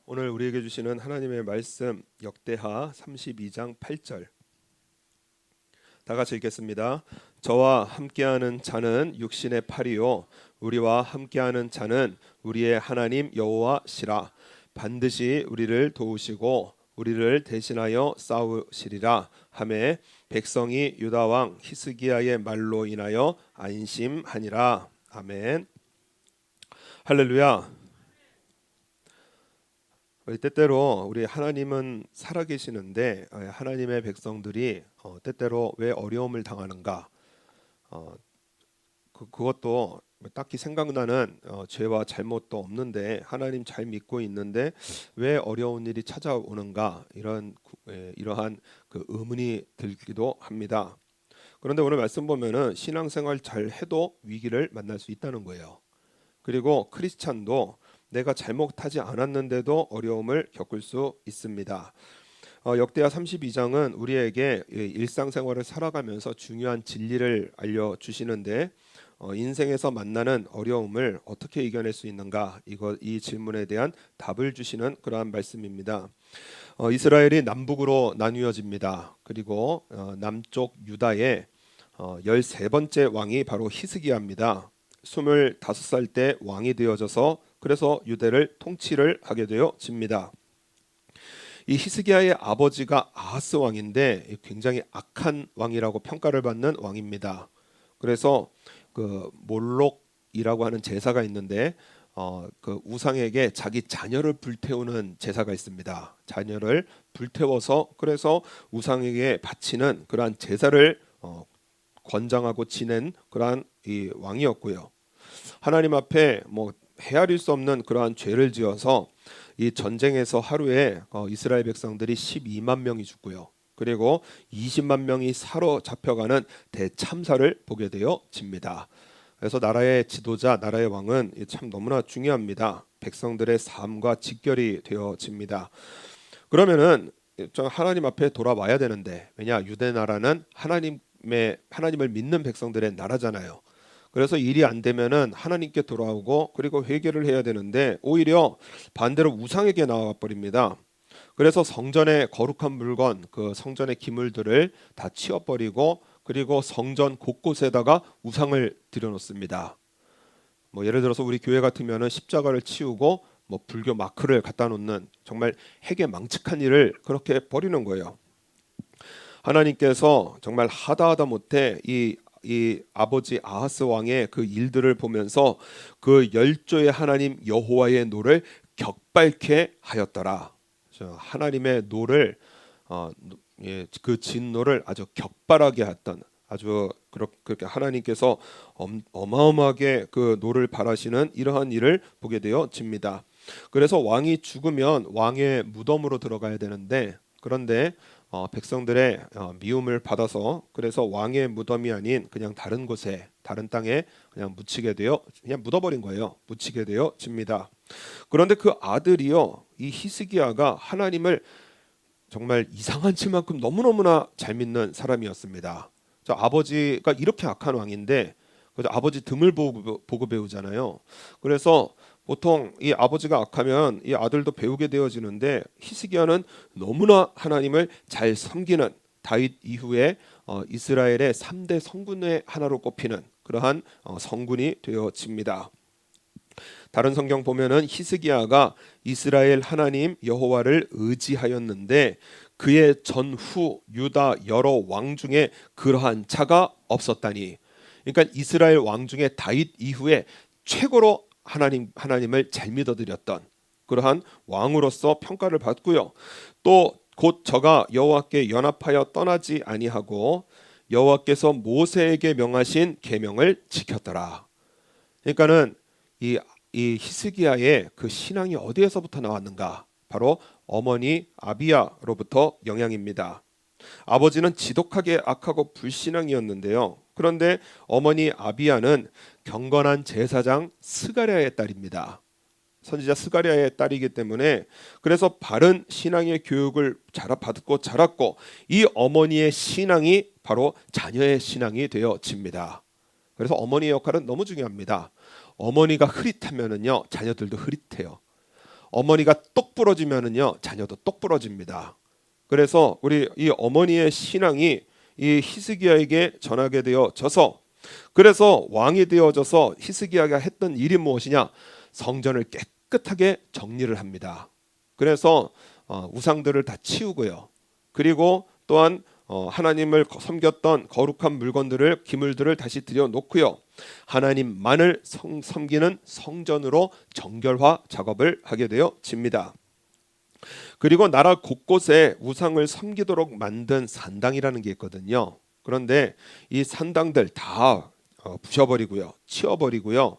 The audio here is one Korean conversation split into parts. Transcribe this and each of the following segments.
오늘 우리에게 주시는 하나님의 말씀 역대하 32장 8절 다 같이 읽겠습니다. 저와 함께하는 자는 육신의 팔이요 우리와 함께하는 자는 우리의 하나님 여호와시라. 반드시 우리를 도우시고 우리를 대신하여 싸우시리라 하매 백성이 유다 왕 히스기야의 말로 인하여 안심하니라. 아멘. 할렐루야. 때때로 우리 하나님은 살아계시는데 하나님의 백성들이 때때로 왜 어려움을 당하는가? 어, 그것도 딱히 생각나는 죄와 잘못도 없는데 하나님 잘 믿고 있는데 왜 어려운 일이 찾아오는가? 이러한 그 의문이 들기도 합니다. 그런데 오늘 말씀 보면은 신앙생활 잘 해도 위기를 만날 수 있다는 거예요. 그리고 크리스찬도 내가 잘못하지 않았는데도 어려움을 겪을 수 있습니다. 역대하 32장은 우리에게 일상생활을 살아가면서 중요한 진리를 알려주시는데 인생에서 만나는 어려움을 어떻게 이겨낼 수 있는가, 이 질문에 대한 답을 주시는 그러한 말씀입니다. 이스라엘이 남북으로 나뉘어집니다. 그리고 남쪽 유다의 13번째 왕이 바로 히스기야입니다. 25살 때 왕이 되어져서 그래서 유대를 통치를 하게 되어집니다. 이 히스기야의 아버지가 아하스 왕인데 굉장히 악한 왕이라고 평가를 받는 왕입니다. 그래서 그 몰록이라고 하는 제사가 있는데 그 우상에게 자기 자녀를 불태우는 제사가 있습니다. 자녀를 불태워서 그래서 우상에게 바치는 그러한 제사를 권장하고 지낸 그러한 이 왕이었고요. 하나님 앞에 헤아릴 수 없는 그러한 죄를 지어서 이 전쟁에서 하루에 이스라엘 백성들이 12만 명이 죽고요. 그리고 20만 명이 사로잡혀가는 대참사를 보게 되어집니다. 그래서 나라의 지도자, 나라의 왕은 참 너무나 중요합니다. 백성들의 삶과 직결이 되어집니다. 그러면은 하나님 앞에 돌아와야 되는데, 왜냐, 유대 나라는 하나님을 믿는 백성들의 나라잖아요. 그래서 일이 안 되면은 하나님께 돌아오고 그리고 회개를 해야 되는데 오히려 반대로 우상에게 나와 버립니다. 그래서 성전의 거룩한 물건, 그 성전의 기물들을 다 치워버리고 그리고 성전 곳곳에다가 우상을 들여놓습니다. 예를 들어서 우리 교회 같으면은 십자가를 치우고 불교 마크를 갖다 놓는 정말 해괴망측한 일을 그렇게 벌이는 거예요. 하나님께서 정말 하다 못해 이 아버지 아하스 왕의 그 일들을 보면서 그 열조의 하나님 여호와의 노를 격발케 하였더라. 하나님의 노를 그 진노를 아주 격발하게 했던, 아주 그렇게 하나님께서 어마어마하게 그 노를 발하시는 이러한 일을 보게 되어집니다. 그래서 왕이 죽으면 왕의 무덤으로 들어가야 되는데, 그런데 백성들의 미움을 받아서 그래서 왕의 무덤이 아닌 그냥 다른 곳에, 다른 땅에 그냥 그냥 묻어버린 거예요. 묻히게 되어집니다. 그런데 그 아들이요, 이 히스기야가 하나님을 정말 이상한 치만큼 너무너무나 잘 믿는 사람이었습니다. 저 아버지가 이렇게 악한 왕인데 그래서 아버지 등을 보고 배우잖아요. 그래서 보통 이 아버지가 악하면 이 아들도 배우게 되어지는데 히스기야는 너무나 하나님을 잘 섬기는, 다윗 이후에 이스라엘의 3대 성군의 하나로 꼽히는 그러한 성군이 되어집니다. 다른 성경 보면은 히스기야가 이스라엘 하나님 여호와를 의지하였는데 그의 전후 유다 여러 왕 중에 그러한 자가 없었다니. 그러니까 이스라엘 왕 중에 다윗 이후에 최고로 하나님을 잘 믿어드렸던 그러한 왕으로서 평가를 받고요. 또 곧 저가 여호와께 연합하여 떠나지 아니하고 여호와께서 모세에게 명하신 계명을 지켰더라. 그러니까는 이 히스기야의 그 신앙이 어디에서부터 나왔는가? 바로 어머니 아비야로부터 영향입니다. 아버지는 지독하게 악하고 불신앙이었는데요. 그런데 어머니 아비야는 경건한 제사장 스가랴의 딸입니다. 선지자 스가랴의 딸이기 때문에 그래서 바른 신앙의 교육을 받고 자랐고 이 어머니의 신앙이 바로 자녀의 신앙이 되어집니다. 그래서 어머니의 역할은 너무 중요합니다. 어머니가 흐릿하면은요 자녀들도 흐릿해요. 어머니가 똑 부러지면은요 자녀도 똑 부러집니다. 그래서 우리 이 어머니의 신앙이 이 히스기야에게 전하게 되어져서, 그래서 왕이 되어져서 히스기야가 했던 일이 무엇이냐? 성전을 깨끗하게 정리를 합니다. 그래서 우상들을 다 치우고요. 그리고 또한 하나님을 섬겼던 거룩한 물건들을, 기물들을 다시 들여놓고요. 하나님만을 섬기는 성전으로 정결화 작업을 하게 되어집니다. 그리고 나라 곳곳에 우상을 섬기도록 만든 산당이라는 게 있거든요. 그런데 이 산당들 다 부셔버리고요, 치워버리고요.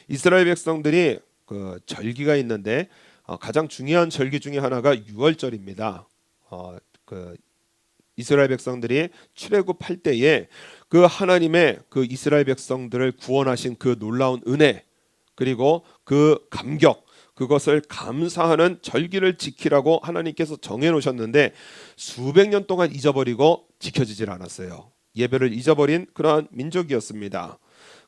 이스라엘 백성들이 그 절기가 있는데 가장 중요한 절기 중에 하나가 유월절입니다. 그 이스라엘 백성들이 출애굽할 때에 그 하나님의 그 이스라엘 백성들을 구원하신 그 놀라운 은혜, 그리고 그 감격, 그것을 감사하는 절기를 지키라고 하나님께서 정해놓으셨는데 수백 년 동안 잊어버리고 지켜지질 않았어요. 예배를 잊어버린 그러한 민족이었습니다.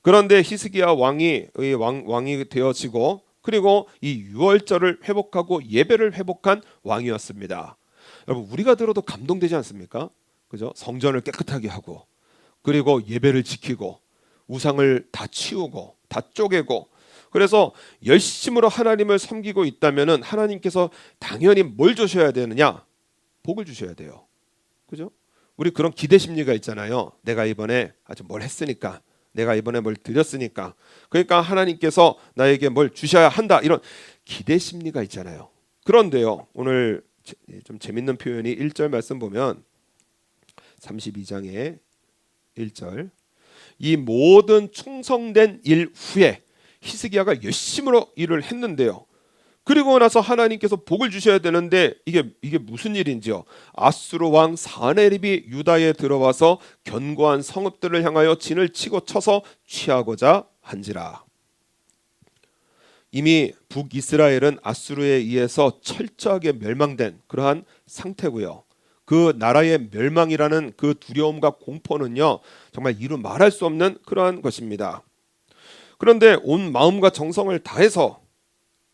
그런데 히스기야 왕이 되어지고, 그리고 이 유월절을 회복하고 예배를 회복한 왕이었습니다. 여러분, 우리가 들어도 감동되지 않습니까? 그죠? 성전을 깨끗하게 하고, 그리고 예배를 지키고, 우상을 다 치우고 다 쪼개고, 그래서 열심으로 하나님을 섬기고 있다면은 하나님께서 당연히 뭘 주셔야 되느냐? 복을 주셔야 돼요. 그죠? 우리 그런 기대 심리가 있잖아요. 내가 이번에 아주 뭘 했으니까, 내가 이번에 뭘 드렸으니까, 그러니까 하나님께서 나에게 뭘 주셔야 한다, 이런 기대 심리가 있잖아요. 그런데요, 오늘 좀 재밌는 표현이 1절 말씀 보면 32장의 1절, 이 모든 충성된 일 후에 히스기야가 열심으로 일을 했는데요. 그리고 나서 하나님께서 복을 주셔야 되는데 이게 무슨 일인지요? 아수르 왕 사네립이 유다에 들어와서 견고한 성읍들을 향하여 진을 치고 쳐서 취하고자 한지라. 이미 북이스라엘은 아수르에 의해서 철저하게 멸망된 그러한 상태고요. 그 나라의 멸망이라는 그 두려움과 공포는요, 정말 이루 말할 수 없는 그러한 것입니다. 그런데 온 마음과 정성을 다해서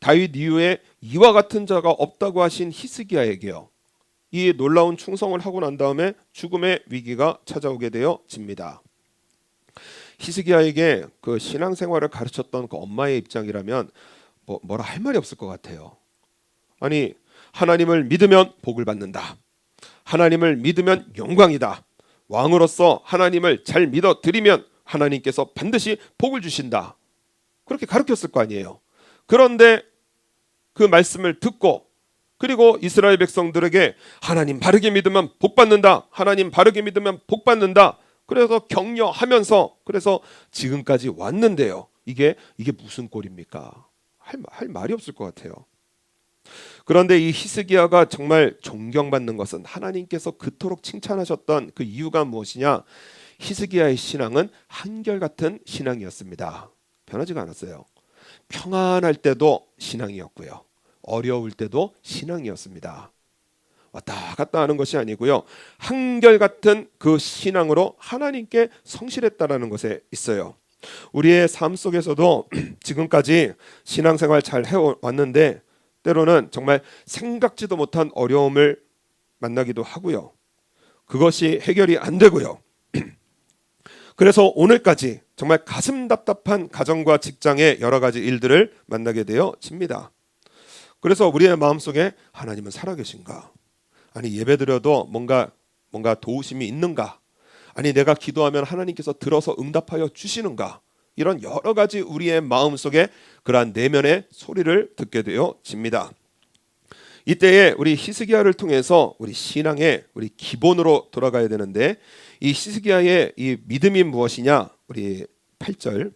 다윗 이후에 이와 같은 자가 없다고 하신 히스기야에게요, 이 놀라운 충성을 하고 난 다음에 죽음의 위기가 찾아오게 되어집니다. 히스기야에게 그 신앙생활을 가르쳤던 그 엄마의 입장이라면 뭐라 할 말이 없을 것 같아요. 아니, 하나님을 믿으면 복을 받는다, 하나님을 믿으면 영광이다, 왕으로서 하나님을 잘 믿어 드리면 하나님께서 반드시 복을 주신다, 그렇게 가르쳤을 거 아니에요. 그런데 그 말씀을 듣고, 그리고 이스라엘 백성들에게 하나님 바르게 믿으면 복 받는다, 하나님 바르게 믿으면 복 받는다, 그래서 격려하면서 그래서 지금까지 왔는데요. 이게 무슨 꼴입니까? 할 말이 없을 것 같아요. 그런데 이 히스기야가 정말 존경받는 것은, 하나님께서 그토록 칭찬하셨던 그 이유가 무엇이냐? 히스기야의 신앙은 한결같은 신앙이었습니다. 변하지가 않았어요. 평안할 때도 신앙이었고요, 어려울 때도 신앙이었습니다. 왔다 갔다 하는 것이 아니고요, 한결같은 그 신앙으로 하나님께 성실했다라는 것에 있어요. 우리의 삶 속에서도 지금까지 신앙생활 잘 해왔는데 때로는 정말 생각지도 못한 어려움을 만나기도 하고요, 그것이 해결이 안 되고요. 그래서 오늘까지 정말 가슴 답답한 가정과 직장의 여러 가지 일들을 만나게 되어집니다. 그래서 우리의 마음속에 하나님은 살아계신가? 아니, 예배드려도 뭔가 도우심이 있는가? 아니, 내가 기도하면 하나님께서 들어서 응답하여 주시는가? 이런 여러 가지 우리의 마음속에 그러한 내면의 소리를 듣게 되어집니다. 이때에 우리 히스기야를 통해서 우리 신앙의 우리 기본으로 돌아가야 되는데, 이 히스기야의 이 믿음이 무엇이냐? 우리 8절,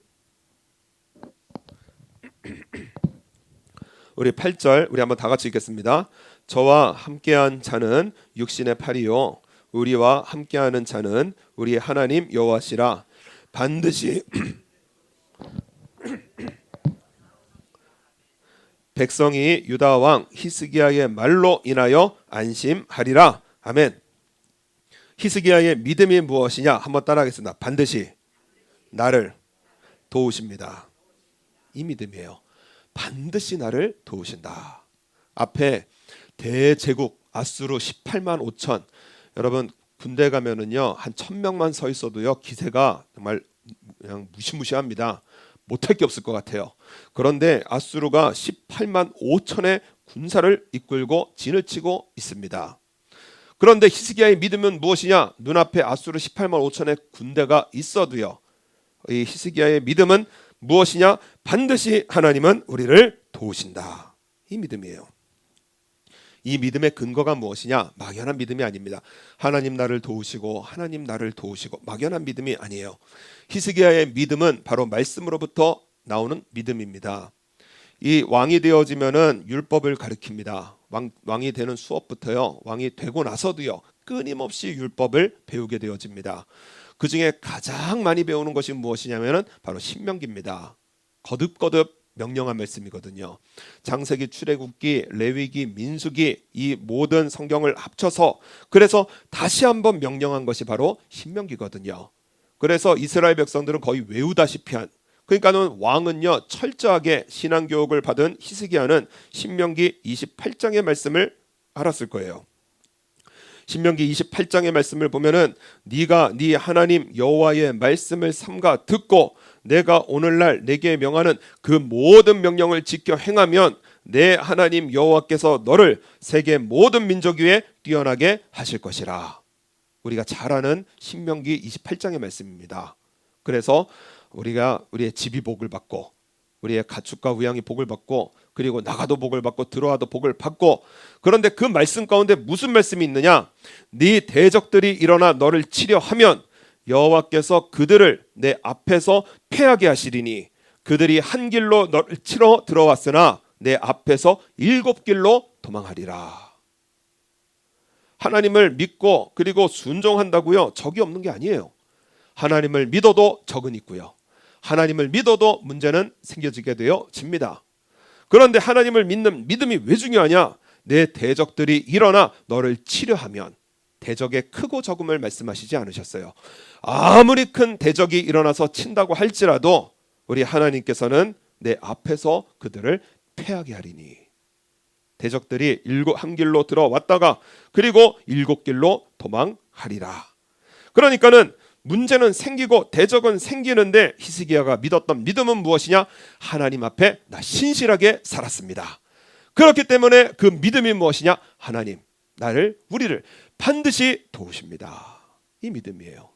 우리 한번 다 같이 읽겠습니다. 저와 함께한 자는 육신의 팔이요, 우리와 함께하는 자는 우리 하나님 여호와시라. 반드시 백성이 유다 왕 히스기야의 말로 인하여 안심하리라. 아멘. 히스기야의 믿음이 무엇이냐? 한번 따라하겠습니다. 반드시 나를 도우십니다. 이 믿음이에요. 반드시 나를 도우신다. 앞에 대제국 아수르 18만 5천. 여러분 군대 가면은요 한 1000명만 서 있어도요 기세가 정말 그냥 무시무시합니다. 못할 게 없을 것 같아요. 그런데 아수르가 18만 5천의 군사를 이끌고 진을 치고 있습니다. 그런데 히스기야의 믿음은 무엇이냐? 눈앞에 아수르 18만 5천의 군대가 있어도요. 이 히스기야의 믿음은 무엇이냐? 반드시 하나님은 우리를 도우신다. 이 믿음이에요. 이 믿음의 근거가 무엇이냐? 막연한 믿음이 아닙니다. 하나님 나를 도우시고 하나님 나를 도우시고 막연한 믿음이 아니에요. 히스기야의 믿음은 바로 말씀으로부터 나오는 믿음입니다. 이 왕이 되어지면은 율법을 가르칩니다. 왕이 되는 수업부터요. 왕이 되고 나서도요. 끊임없이 율법을 배우게 되어집니다. 그 중에 가장 많이 배우는 것이 무엇이냐면은 바로 신명기입니다. 거듭거듭 명령한 말씀이거든요. 창세기, 출애굽기, 레위기, 민수기 이 모든 성경을 합쳐서 그래서 다시 한번 명령한 것이 바로 신명기거든요. 그래서 이스라엘 백성들은 거의 외우다시피 한 그러니까는 왕은요 철저하게 신앙 교육을 받은 히스기야는 신명기 28장의 말씀을 알았을 거예요. 신명기 28장의 말씀을 보면은 네가 네 하나님 여호와의 말씀을 삼가 듣고 내가 오늘날 내게 명하는 그 모든 명령을 지켜 행하면 내 하나님 여호와께서 너를 세계 모든 민족 위에 뛰어나게 하실 것이라. 우리가 잘 아는 신명기 28장의 말씀입니다. 그래서 우리가 우리의 집이 복을 받고 우리의 가축과 우양이 복을 받고 그리고 나가도 복을 받고 들어와도 복을 받고 그런데 그 말씀 가운데 무슨 말씀이 있느냐? 네 대적들이 일어나 너를 치려 하면 여호와께서 그들을 내 앞에서 패하게 하시리니 그들이 한 길로 너를 치러 들어왔으나 내 앞에서 7길로 도망하리라. 하나님을 믿고 그리고 순종한다고요? 적이 없는 게 아니에요. 하나님을 믿어도 적은 있고요. 하나님을 믿어도 문제는 생겨지게 되어집니다. 그런데 하나님을 믿는 믿음이 왜 중요하냐? 내 대적들이 일어나 너를 치려 하면 대적의 크고 적음을 말씀하시지 않으셨어요. 아무리 큰 대적이 일어나서 친다고 할지라도 우리 하나님께서는 내 앞에서 그들을 패하게 하리니 대적들이 한 길로 들어왔다가 그리고 7길로 도망하리라. 그러니까는 문제는 생기고 대적은 생기는데 히스기야가 믿었던 믿음은 무엇이냐? 하나님 앞에 나 신실하게 살았습니다. 그렇기 때문에 그 믿음이 무엇이냐? 하나님 나를 우리를 반드시 도우십니다. 이 믿음이에요.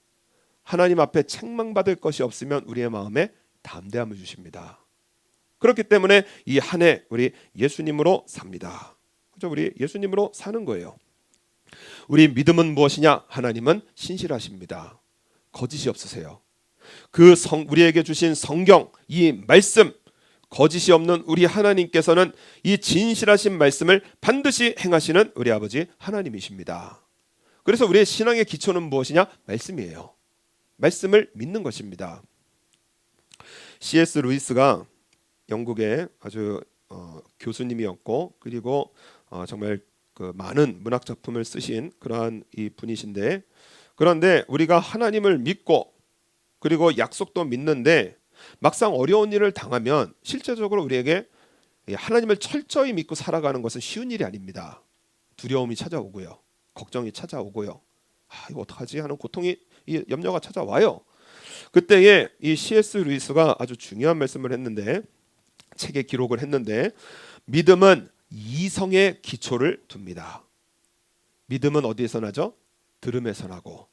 하나님 앞에 책망받을 것이 없으면 우리의 마음에 담대함을 주십니다. 그렇기 때문에 이 한 해 우리 예수님으로 삽니다. 그죠? 우리 예수님으로 사는 거예요. 우리 믿음은 무엇이냐? 하나님은 신실하십니다. 거짓이 없으세요. 우리에게 주신 성경 이 말씀 거짓이 없는 우리 하나님께서는 이 진실하신 말씀을 반드시 행하시는 우리 아버지 하나님이십니다. 그래서 우리의 신앙의 기초는 무엇이냐? 말씀이에요. 말씀을 믿는 것입니다. C.S. 루이스가 영국의 아주 교수님이었고 그리고 정말 그 많은 문학 작품을 쓰신 그러한 이 분이신데 그런데 우리가 하나님을 믿고 그리고 약속도 믿는데 막상 어려운 일을 당하면 실제적으로 우리에게 하나님을 철저히 믿고 살아가는 것은 쉬운 일이 아닙니다. 두려움이 찾아오고요. 걱정이 찾아오고요. 이거 어떡하지 하는 고통이 염려가 찾아와요. 그때에 이 C.S. 루이스가 아주 중요한 말씀을 했는데 책에 기록을 했는데 믿음은 이성의 기초를 둡니다. 믿음은 어디에서 나죠? 들음에서 나고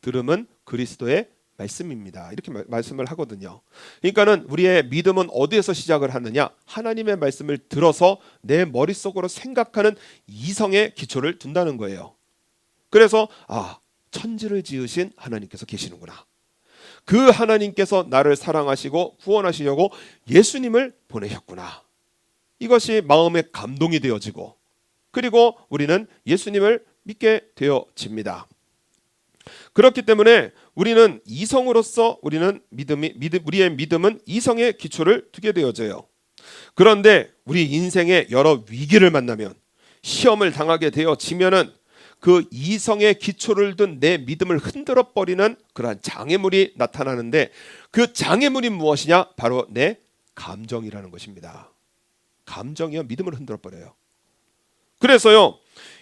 들음은 그리스도의 말씀입니다. 이렇게 말씀을 하거든요. 그러니까는 우리의 믿음은 어디에서 시작을 하느냐? 하나님의 말씀을 들어서 내 머릿속으로 생각하는 이성의 기초를 둔다는 거예요. 그래서 천지를 지으신 하나님께서 계시는구나. 그 하나님께서 나를 사랑하시고 구원하시려고 예수님을 보내셨구나. 이것이 마음의 감동이 되어지고 그리고 우리는 예수님을 믿게 되어집니다. 그렇기 때문에 우리는 이성으로서 우리의 믿음은 이성의 기초를 두게 되어져요. 그런데 우리 인생에 여러 위기를 만나면 시험을 당하게 되어지면은 그 이성의 기초를 둔 내 믿음을 흔들어 버리는 그러한 장애물이 나타나는데 그 장애물이 무엇이냐? 바로 내 감정이라는 것입니다. 감정이요 믿음을 흔들어 버려요. 그래서요,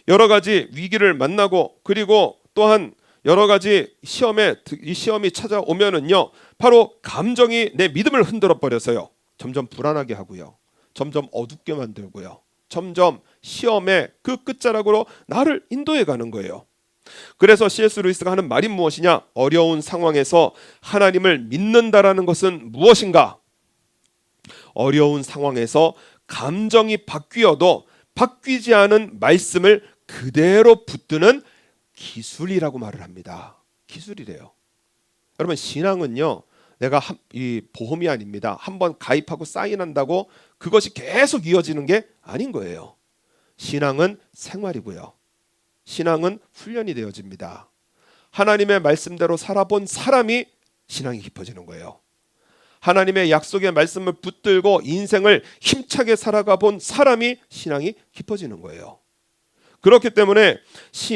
여러 가지 위기를 만나고 그리고 또한 여러 가지 이 시험이 찾아오면은요, 바로 감정이 내 믿음을 흔들어 버려서요, 점점 불안하게 하고요, 점점 어둡게 만들고요, 점점 시험의 그 끝자락으로 나를 인도해 가는 거예요. 그래서 C.S. 루이스가 하는 말이 무엇이냐? 어려운 상황에서 하나님을 믿는다라는 것은 무엇인가? 어려운 상황에서 감정이 바뀌어도 바뀌지 않은 말씀을 그대로 붙드는 기술이라고 말을 합니다. 기술이래요. 여러분, 신앙은요, 내가 이 보험이 아닙니다. 한번 가입하고 사인한다고 그것이 계속 이어지는 게 아닌 거예요. 신앙은 생활이고요, 신앙은 훈련이 되어집니다. 하나님의 말씀대로 살아본 사람이 신앙이 깊어지는 거예요. 하나님의 약속의 말씀을 붙들고 인생을 힘차게 살아가 본 사람이 신앙이 깊어지는 거예요. 그렇기 때문에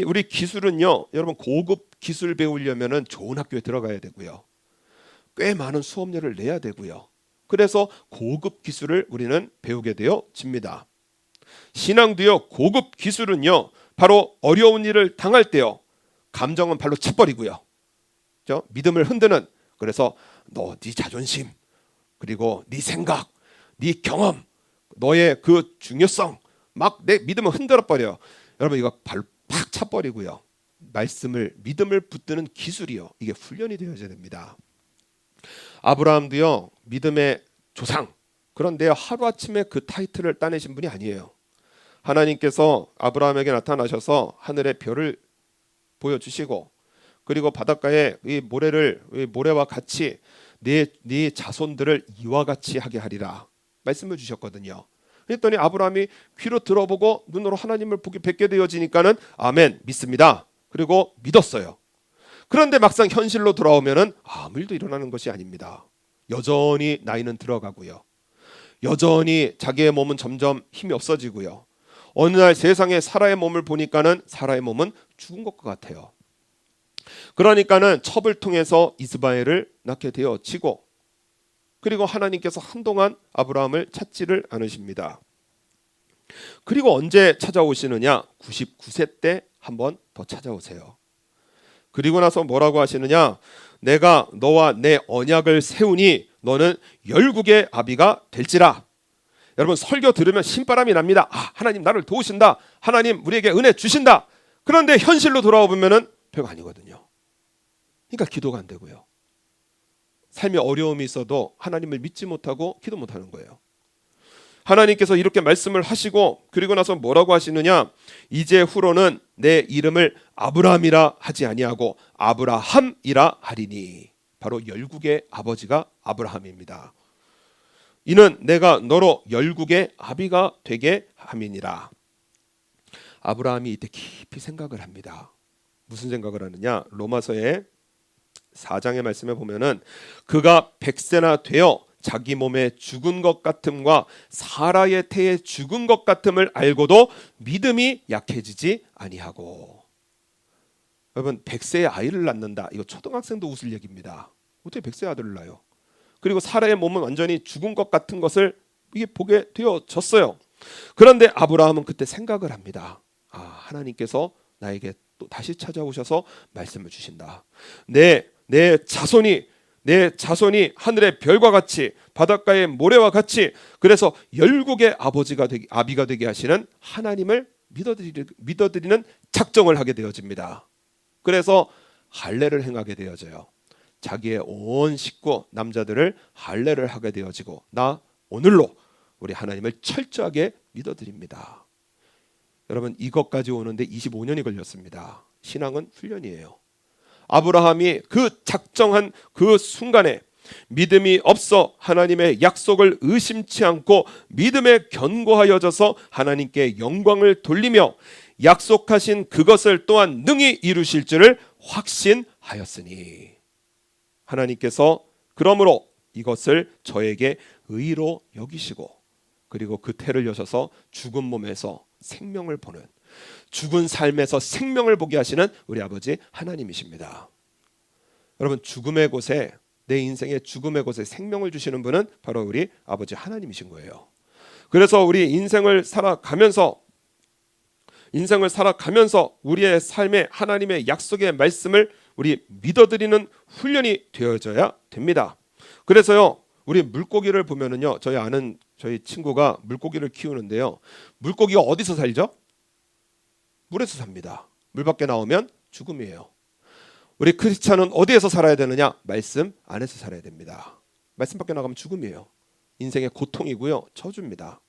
우리 기술은요, 여러분, 고급 기술 배우려면 좋은 학교에 들어가야 되고요, 꽤 많은 수업료를 내야 되고요, 그래서 고급 기술을 우리는 배우게 되어집니다. 신앙도요, 고급 기술은요, 바로 어려운 일을 당할 때요, 감정은 발로 차버리고요, 믿음을 흔드는, 그래서 네 자존심, 그리고 네 생각, 네 경험, 너의 그 중요성, 막 내 믿음을 흔들어 버려요. 여러분, 이거 발로 팍 차버리고요, 믿음을 붙드는 기술이요, 이게 훈련이 되어야 됩니다. 아브라함도요, 믿음의 조상, 그런데 하루아침에 그 타이틀을 따내신 분이 아니에요. 하나님께서 아브라함에게 나타나셔서 하늘의 별을 보여주시고, 그리고 바닷가에 이 모래와 같이 네 자손들을 이와 같이 하게 하리라 말씀을 주셨거든요. 그랬더니 아브라함이 귀로 들어보고 눈으로 하나님을 뵙게 되어지니까는 아멘, 믿습니다. 그리고 믿었어요. 그런데 막상 현실로 돌아오면은 아무 일도 일어나는 것이 아닙니다. 여전히 나이는 들어가고요, 여전히 자기의 몸은 점점 힘이 없어지고요, 어느 날 세상에 사라의 몸을 보니까는 사라의 몸은 죽은 것 같아요. 그러니까는 첩을 통해서 이스마엘을 낳게 되어지고, 그리고 하나님께서 한동안 아브라함을 찾지를 않으십니다. 그리고 언제 찾아오시느냐? 99세 때 한번 더 찾아오세요. 그리고 나서 뭐라고 하시느냐? 내가 너와 내 언약을 세우니 너는 열국의 아비가 될지라. 여러분, 설교 들으면 신바람이 납니다. 하나님 나를 도우신다, 하나님 우리에게 은혜 주신다. 그런데 현실로 돌아오면은 별거 아니거든요. 그러니까 기도가 안 되고요, 삶에 어려움이 있어도 하나님을 믿지 못하고 기도 못하는 거예요. 하나님께서 이렇게 말씀을 하시고 그리고 나서 뭐라고 하시느냐? 이제 후로는 내 이름을 아브라함이라 하지 아니하고 아브라함이라 하리니. 바로 열국의 아버지가 아브라함입니다. 이는 내가 너로 열국의 아비가 되게 함이니라. 아브라함이 이때 깊이 생각을 합니다. 무슨 생각을 하느냐? 로마서의 4장의 말씀에 보면은 그가 100세나 되어 자기 몸에 죽은 것 같음과 사라의 태에 죽은 것 같음을 알고도 믿음이 약해지지 아니하고. 여러분, 100세의 아이를 낳는다, 이거 초등학생도 웃을 얘기입니다. 어떻게 100세 아들을 낳아요? 그리고 사라의 몸은 완전히 죽은 것 같은 것을 이게 보게 되어졌어요. 그런데 아브라함은 그때 생각을 합니다. 하나님께서 나에게 또 다시 찾아오셔서 말씀을 주신다. 내 자손이 자손이 하늘의 별과 같이 바닷가의 모래와 같이, 그래서 열국의 아비가 되게 하시는 하나님을 믿어드리는 작정을 하게 되어집니다. 그래서 할례를 행하게 되어져요. 자기의 온 식구 남자들을 할례를 하게 되어지고, 나 오늘로 우리 하나님을 철저하게 믿어드립니다. 여러분, 이것까지 오는데 25년이 걸렸습니다. 신앙은 훈련이에요. 아브라함이 그 작정한 그 순간에 믿음이 없어 하나님의 약속을 의심치 않고 믿음에 견고하여져서 하나님께 영광을 돌리며 약속하신 그것을 또한 능히 이루실 줄을 확신하였으니, 하나님께서 그러므로 이것을 저에게 의로 여기시고, 그리고 그 태를 여셔서 죽은 몸에서 생명을 보는, 죽은 삶에서 생명을 보게 하시는 우리 아버지 하나님이십니다. 여러분, 죽음의 곳에, 내 인생의 죽음의 곳에 생명을 주시는 분은 바로 우리 아버지 하나님이신 거예요. 그래서 우리 인생을 살아가면서 인생을 살아가면서 우리의 삶에 하나님의 약속의 말씀을 우리 믿어드리는 훈련이 되어져야 됩니다. 그래서요, 우리 물고기를 보면은요, 저희 친구가 물고기를 키우는데요, 물고기가 어디서 살죠? 물에서 삽니다. 물 밖에 나오면 죽음이에요. 우리 크리스찬은 어디에서 살아야 되느냐? 말씀 안에서 살아야 됩니다. 말씀 밖에 나가면 죽음이에요. 인생의 고통이고요, 저주입니다.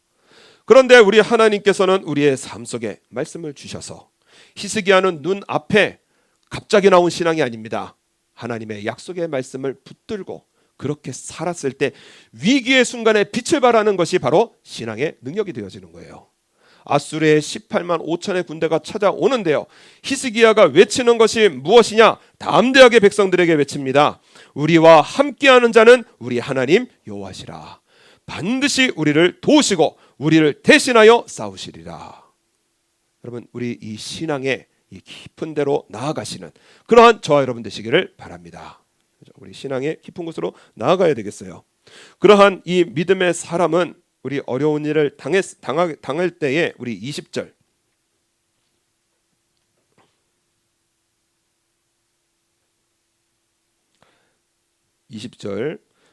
그런데 우리 하나님께서는 우리의 삶 속에 말씀을 주셔서 히스기야는 눈 앞에 갑자기 나온 신앙이 아닙니다. 하나님의 약속의 말씀을 붙들고 그렇게 살았을 때 위기의 순간에 빛을 발하는 것이 바로 신앙의 능력이 되어지는 거예요. 아수르의 18만 5천의 군대가 찾아오는데요, 히스기야가 외치는 것이 무엇이냐? 담대하게 백성들에게 외칩니다. 우리와 함께하는 자는 우리 하나님 여호와시라. 반드시 우리를 도우시고 우리를 대신하여 싸우시리라. 여러분, 우리 이 신앙의 이 깊은 데로 나아가시는 그러한 저와 여러분 되시기를 바랍니다. 우리 신앙의 깊은 곳으로 나아가야 되겠어요. 그러한 이 믿음의 사람은 우리 어려운 일을 당할 때에 우리 20절,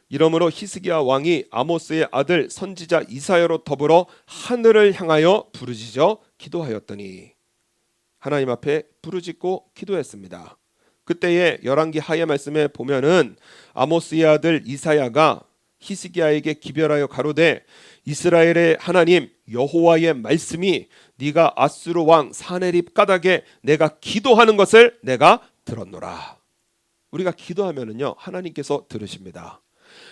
이러므로 히스기야 왕이 아모스의 아들 선지자 이사야로 더불어 하늘을 향하여 부르짖어 기도하였더니, 하나님 앞에 부르짖고 기도했습니다. 그때에 열왕기 하의 말씀에 보면은 아모스의 아들 이사야가 히스기야에게 기별하여 가로되, 이스라엘의 하나님 여호와의 말씀이 네가 아수르 왕 사네립 까닭에 내가 기도하는 것을 내가 들었노라. 우리가 기도하면은요, 하나님께서 들으십니다.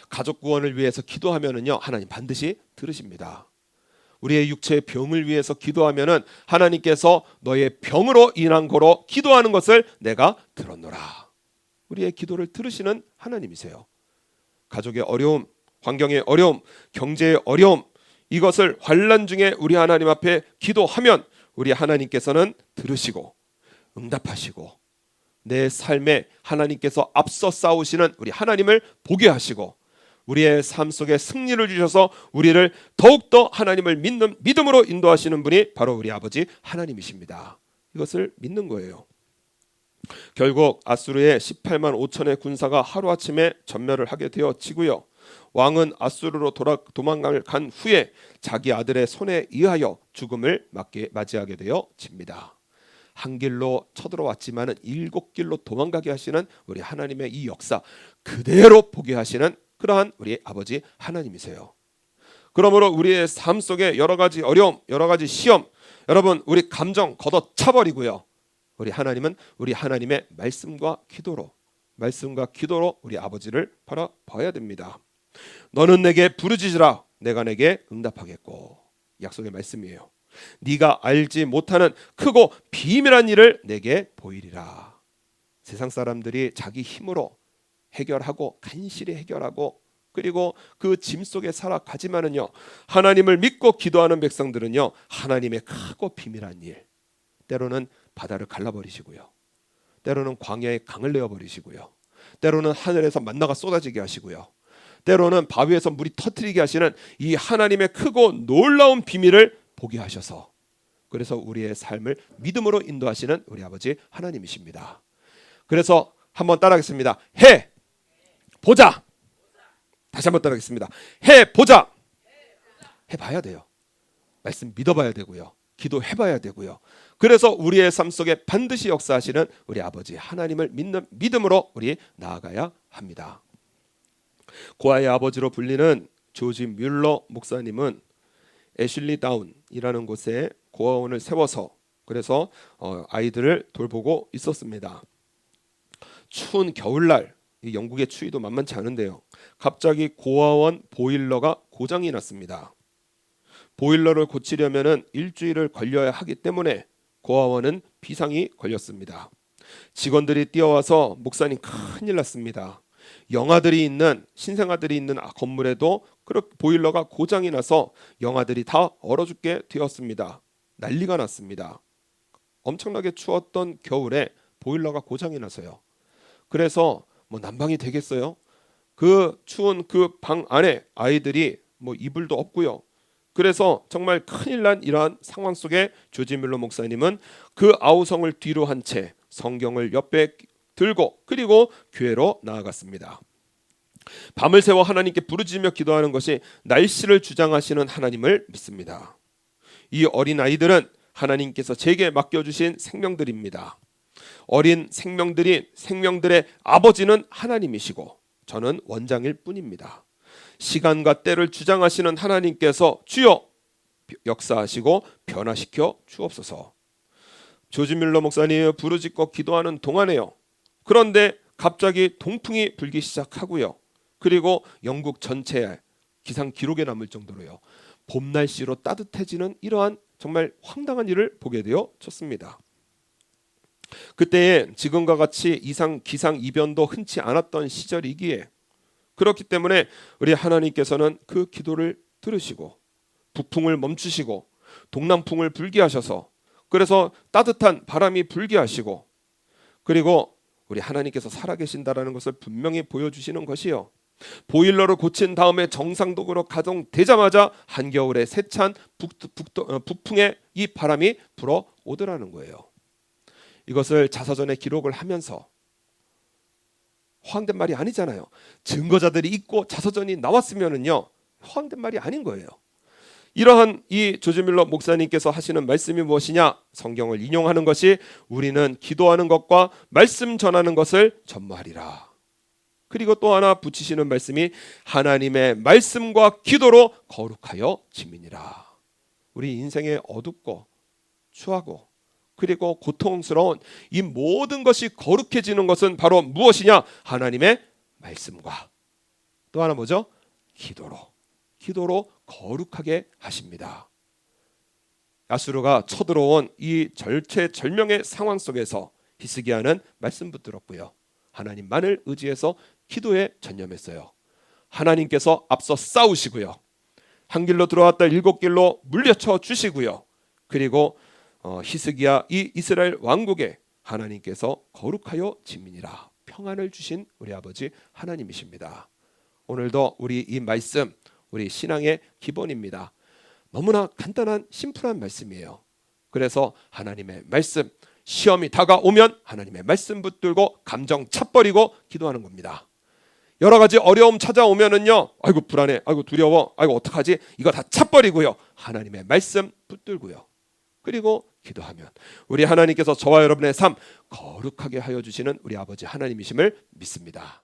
가족 구원을 위해서 기도하면은요, 하나님 반드시 들으십니다. 우리의 육체의 병을 위해서 기도하면은 하나님께서 너의 병으로 인한 거로 기도하는 것을 내가 들었노라. 우리의 기도를 들으시는 하나님이세요. 가족의 어려움, 환경의 어려움, 경제의 어려움, 이것을 환난 중에 우리 하나님 앞에 기도하면 우리 하나님께서는 들으시고 응답하시고 내 삶에 하나님께서 앞서 싸우시는 우리 하나님을 보게 하시고 우리의 삶 속에 승리를 주셔서 우리를 더욱더 하나님을 믿는 믿음으로 인도하시는 분이 바로 우리 아버지 하나님이십니다. 이것을 믿는 거예요. 결국 아수르의 18만 5천의 군사가 하루아침에 전멸을 하게 되어지고요, 왕은 아수르로 도망갈 간 후에 자기 아들의 손에 의하여 죽음을 맞이하게 되어집니다. 한 길로 쳐들어왔지만은 7길로 도망가게 하시는 우리 하나님의 이 역사 그대로 보게 하시는 그러한 우리 아버지 하나님이세요. 그러므로 우리의 삶 속에 여러 가지 어려움, 여러 가지 시험, 여러분 우리 감정 걷어차버리고요, 우리 하나님은 우리 하나님의 말씀과 기도로 우리 아버지를 바라봐야 됩니다. 너는 내게 부르짖으라, 내가 내게 응답하겠고. 약속의 말씀이에요. 네가 알지 못하는 크고 비밀한 일을 내게 보이리라. 세상 사람들이 자기 힘으로 해결하고 간신히 해결하고 그리고 그 짐 속에 살아가지만은요, 하나님을 믿고 기도하는 백성들은요, 하나님의 크고 비밀한 일, 때로는 바다를 갈라버리시고요, 때로는 광야에 강을 내어버리시고요, 때로는 하늘에서 만나가 쏟아지게 하시고요, 때로는 바위에서 물이 터뜨리게 하시는 이 하나님의 크고 놀라운 비밀을 보게 하셔서 그래서 우리의 삶을 믿음으로 인도하시는 우리 아버지 하나님이십니다. 그래서 한번 따라하겠습니다. 해 보자. 다시 한번 따라하겠습니다. 해 보자. 해봐야 돼요. 말씀 믿어봐야 되고요, 기도해봐야 되고요. 그래서 우리의 삶 속에 반드시 역사하시는 우리 아버지 하나님을 믿는 믿음으로 우리 나아가야 합니다. 고아의 아버지로 불리는 조지 뮬러 목사님은 애슐리 다운이라는 곳에 고아원을 세워서 그래서 아이들을 돌보고 있었습니다. 추운 겨울날, 이 영국의 추위도 만만치 않은데요, 갑자기 고아원 보일러가 고장이 났습니다. 보일러를 고치려면 일주일을 걸려야 하기 때문에 고아원은 비상이 걸렸습니다. 직원들이 뛰어와서 목사님 큰일 났습니다. 영아들이 있는 신생아들이 있는 건물에도 그렇게 보일러가 고장이 나서 영아들이 다 얼어 죽게 되었습니다. 난리가 났습니다. 엄청나게 추웠던 겨울에 보일러가 고장이 나서요. 그래서 난방이 되겠어요? 그 추운 그 방 안에 아이들이 이불도 없고요, 그래서 정말 큰일 난 이러한 상황 속에 조지 뮬러 목사님은 그 아우성을 뒤로 한 채 성경을 옆에 들고 그리고 교회로 나아갔습니다. 밤을 새워 하나님께 부르짖으며 기도하는 것이 날씨를 주장하시는 하나님을 믿습니다. 이 어린 아이들은 하나님께서 제게 맡겨주신 생명들입니다. 어린 생명들의 아버지는 하나님이시고 저는 원장일 뿐입니다. 시간과 때를 주장하시는 하나님께서 주여 역사하시고 변화시켜 주옵소서. 조지 뮬러 목사님이 부르짖고 기도하는 동안에요. 그런데 갑자기 동풍이 불기 시작하고요. 그리고 영국 전체에 기상 기록에 남을 정도로요. 봄 날씨로 따뜻해지는 이러한 정말 황당한 일을 보게 되어졌습니다. 그때에 지금과 같이 기상 이변도 흔치 않았던 시절이기에 그렇기 때문에 우리 하나님께서는 그 기도를 들으시고 북풍을 멈추시고 동남풍을 불게 하셔서 그래서 따뜻한 바람이 불게 하시고 그리고 우리 하나님께서 살아계신다라는 것을 분명히 보여주시는 것이요. 보일러를 고친 다음에 정상적으로 가동되자마자 한겨울에 세찬 북풍의 이 바람이 불어오더라는 거예요. 이것을 자서전에 기록을 하면서 허황된 말이 아니잖아요. 증거자들이 있고 자서전이 나왔으면은요 허황된 말이 아닌 거예요. 이러한 이 조지 뮬러 목사님께서 하시는 말씀이 무엇이냐? 성경을 인용하는 것이 우리는 기도하는 것과 말씀 전하는 것을 전무하리라. 그리고 또 하나 붙이시는 말씀이 하나님의 말씀과 기도로 거룩하여 지민이라. 우리 인생의 어둡고 추하고 그리고 고통스러운 이 모든 것이 거룩해지는 것은 바로 무엇이냐? 하나님의 말씀과 또 하나 뭐죠? 기도로 거룩하게 하십니다. 야수르가 쳐들어온 이 절체절명의 상황 속에서 히스기야는 말씀 붙들었고요. 하나님만을 의지해서 기도에 전념했어요. 하나님께서 앞서 싸우시고요. 한 길로 들어왔다 7길로 물려쳐 주시고요. 그리고 히스기야 이 이스라엘 왕국에 하나님께서 거룩하여 지민이라 평안을 주신 우리 아버지 하나님이십니다. 오늘도 우리 이 말씀 우리 신앙의 기본입니다. 너무나 간단한 심플한 말씀이에요. 그래서 하나님의 말씀 시험이 다가오면 하나님의 말씀 붙들고 감정 차버리고 기도하는 겁니다. 여러 가지 어려움 찾아오면은요, 아이고 불안해, 아이고 두려워, 아이고 어떡하지? 이거 다 차버리고요. 하나님의 말씀 붙들고요. 그리고 기도하면 우리 하나님께서 저와 여러분의 삶 거룩하게 하여 주시는 우리 아버지 하나님이심을 믿습니다.